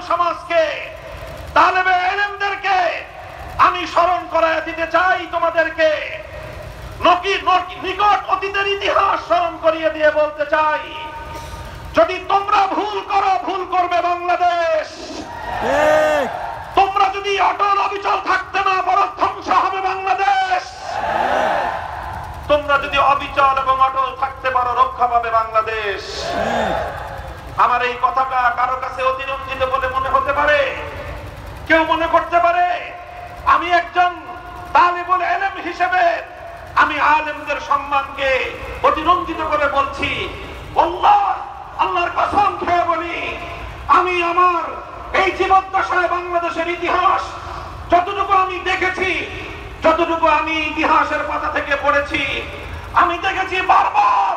সমাজকে, তালেবে ইলমদেরকে আমি স্মরণ করায় দিতে চাই তোমাদেরকে। নিকট অতীতের ইতিহাস স্মরণ করিয়ে দিয়ে বলতে চাই, যদি তোমরা ভুল করো, ভুল করবে বাংলাদেশ। তোমরা যদি অটল অবিচল থাকতে না পারো, ধ্বংস হবে বাংলাদেশ। তোমরা যদি অবিচল এবং অটল থাকতে পারো, রক্ষা পাবে বাংলাদেশ। আমার এই কথাটা কারো কাছে অতিরঞ্জিত বলে মনে হতে পারে। কেউ মনে করতে পারে আমি একজন তালিবুল ইলম হিসেবে আমি আলেমদের সম্মানকে অতিরঞ্জিত করে বলছি। আল্লাহর কসম খেয়ে বলি, আমি আমার এই জীবদ্দশায় বাংলাদেশের ইতিহাস যতটুকু আমি দেখেছি, যতটুকু আমি ইতিহাসের পাতা থেকে পড়েছি, আমি দেখেছি বারবার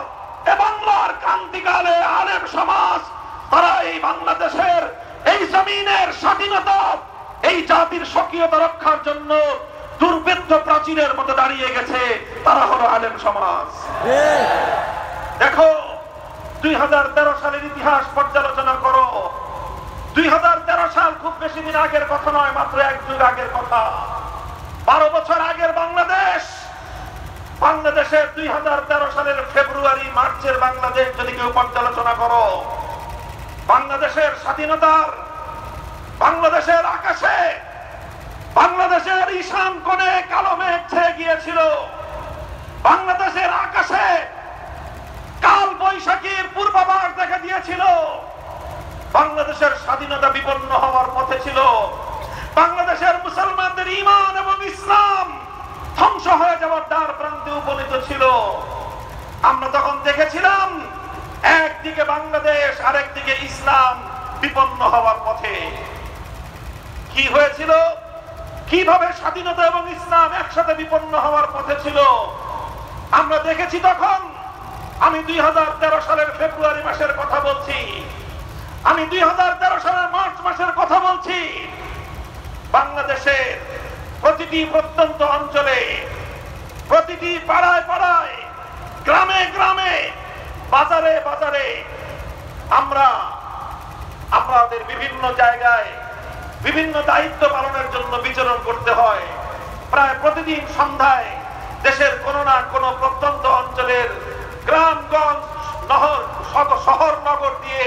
এ বাংলার ক্রান্তিকালে আলেম সমাজ তারা এই বাংলাদেশের এই জমিনের স্বাধীনতা, এই জাতির স্বকীয়তা রক্ষার জন্য দুর্ভেদ্য প্রাচীরের মতো দাঁড়িয়ে গেছে। তারা হলো আলেম সমাজ। দেখো 2013 সালের ইতিহাস পর্যালোচনা করো। 2013 সাল খুব বেশি দিন আগের কথা নয়, মাত্র এক যুগ আগের কথা। 12 বছর আগের বাংলাদেশ, বাংলাদেশের 2013 সালের ফেব্রুয়ারি মার্চের বাংলাদেশ যদি কেউ পর্যালোচনা করো, বাংলাদেশের স্বাধীনতার, বাংলাদেশের আকাশে, বাংলাদেশের ঈশান কোণে কালো মেঘ ছেয়ে গিয়েছিল। বাংলাদেশের আকাশে কাল বৈশাখীর পূর্বাভাস দেখা দিয়েছিল। বাংলাদেশের স্বাধীনতা বিপন্ন হওয়ার পথে ছিল। বাংলাদেশের মুসলমানদের ঈমান এবং ইসলাম ধ্বংস হয়ে যাওয়ার দ্বার প্রান্তে উপনীত ছিল। আমরা তখন দেখেছিলাম একদিকে বাংলাদেশ, আরেকদিকে ইসলাম বিপন্ন হওয়ার পথে। কি হয়েছিল? কিভাবে স্বাধীনতা এবং ইসলাম একসাথে বিপন্ন হওয়ার পথে ছিল আমরা দেখেছি তখন। আমি 2013 সালের ফেব্রুয়ারি মাসের কথা বলছি, আমি 2013 সালের মার্চ মাসের কথা বলছি। বাংলাদেশের প্রতিটি প্রত্যন্ত অঞ্চলে, প্রতিটি পাড়ায় পাড়ায়, গ্রামে গ্রামে, বাজারে বাজারে আমরা আমাদের বিভিন্ন জায়গায় বিভিন্ন দায়িত্ব পালনের জন্য বিচরণ করতে হয়। প্রায় প্রতিদিন সন্ধ্যায় দেশের কোনো না কোনো প্রত্যন্ত অঞ্চলের গ্রামগঞ্জ, শহর নগর দিয়ে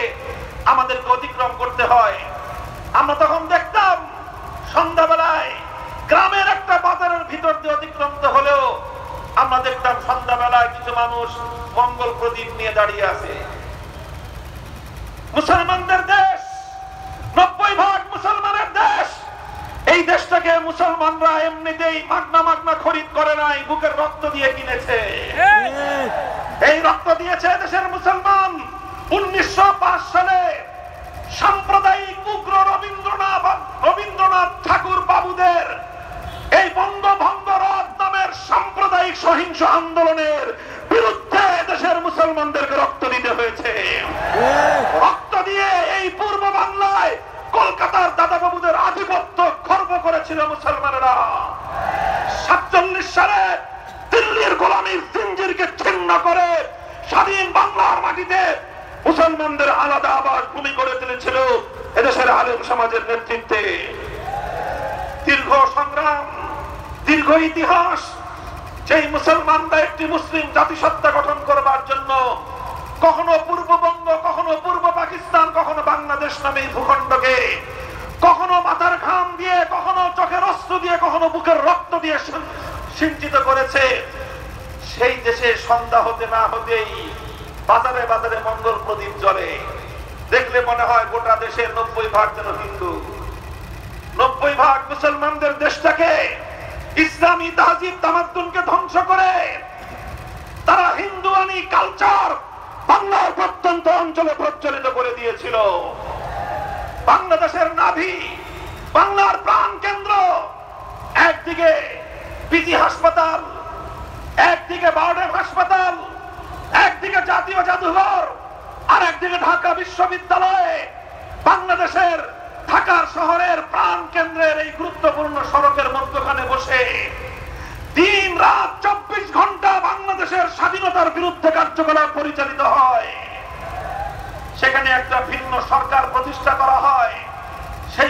আমাদেরকে অতিক্রম করতে হয়। আমরা তখন দেখতাম সন্ধ্যাবেলায় গ্রামের একটা বাজারের ভিতর দিয়ে অতিক্রান্ত হলেও আমরা দেখতাম সন্ধ্যাবেলায় কিছু মানুষ মঙ্গল প্রদীপ নিয়ে দাঁড়িয়ে আছে। মুসলমানদের দেশ, 90% মুসলমানের দেশ। এই দেশটাকে মুসলমানরা এমনিতেই মাগনা মাগনা খরিদ করে নাই, বুকের রক্ত দিয়ে কিনেছে। এই রক্ত দিয়েছে দেশের মুসলমান। 1905 সালে সাম্প্রদায়িক উগ্র রবীন্দ্রনাথ ঠাকুর বাবুদের এই বঙ্গভঙ্গ রদ নামের সাম্প্রদায়িক সহিংস আন্দোলনের বিরুদ্ধে দেশের মুসলমানদেরকে রক্ত দিতে হয়েছে। রক্ত দিয়ে এই পূর্ব বাংলায় কলকাতার দাদা বাবুদের আধিপত্য খর্ব করেছিল মুসলমানেরা। 47 সালে দিল্লির গোলামীর জিঞ্জিরকে ছিন্ন করে স্বাধীন বাংলার মাটিতে মুসলমানদের আলাদা আবাস ভূমি করে তুলেছিল এদেশের আলেম সমাজের নেতৃত্বে। দীর্ঘ সংগ্রাম, দীর্ঘ ইতিহাস। সেই মুসলমানরা একটি মুসলিম জাতিসত্তা গঠন করবার জন্য কখনো পূর্ববঙ্গ, কখনো পূর্ব পাকিস্তান, কখনো বাংলাদেশ নামে ভূখণ্ডকে কখনো মাথার ঘাম দিয়ে, কখনো চোখের অশ্রু দিয়ে, কখনো বুকের রক্ত দিয়ে সিঞ্চিত করেছে। সেই দেশে সন্ধ্যা হতে না হতেই বাজারে বাজারে মঙ্গল প্রদীপ জ্বলে। দেখলে মনে হয় গোটা দেশের 90% যেন হিন্দু। 90% মুসলমানদের দেশটাকে, ইসলামী তাহজিব তামাদ্দুনকে ধ্বংস করে তারা হিন্দুয়ানি কালচার বাংলার প্রত্যন্ত অঞ্চলে প্রচলিত করে দিয়েছিল। বাংলাদেশের নাভি, বাংলার প্রাণ কেন্দ্র, একদিকে পিজি হাসপাতাল, একদিকে বারডেম হাসপাতাল, একদিকে জাতীয় জাদুঘর, আর একদিকে ঢাকা বিশ্ববিদ্যালয়। বাংলাদেশের ঢাকার শহরের প্রাণ কেন্দ্রের এই গুরুত্বপূর্ণ সড়কের মধ্যখানে বসে দিন রাত 24 ঘন্টা বাংলাদেশের স্বাধীনতার বিরুদ্ধে কার্যকলাপ পরিচালিত হয়। সেখানে একটা ভিন্ন সরকার প্রতিষ্ঠা করা হয়। সেই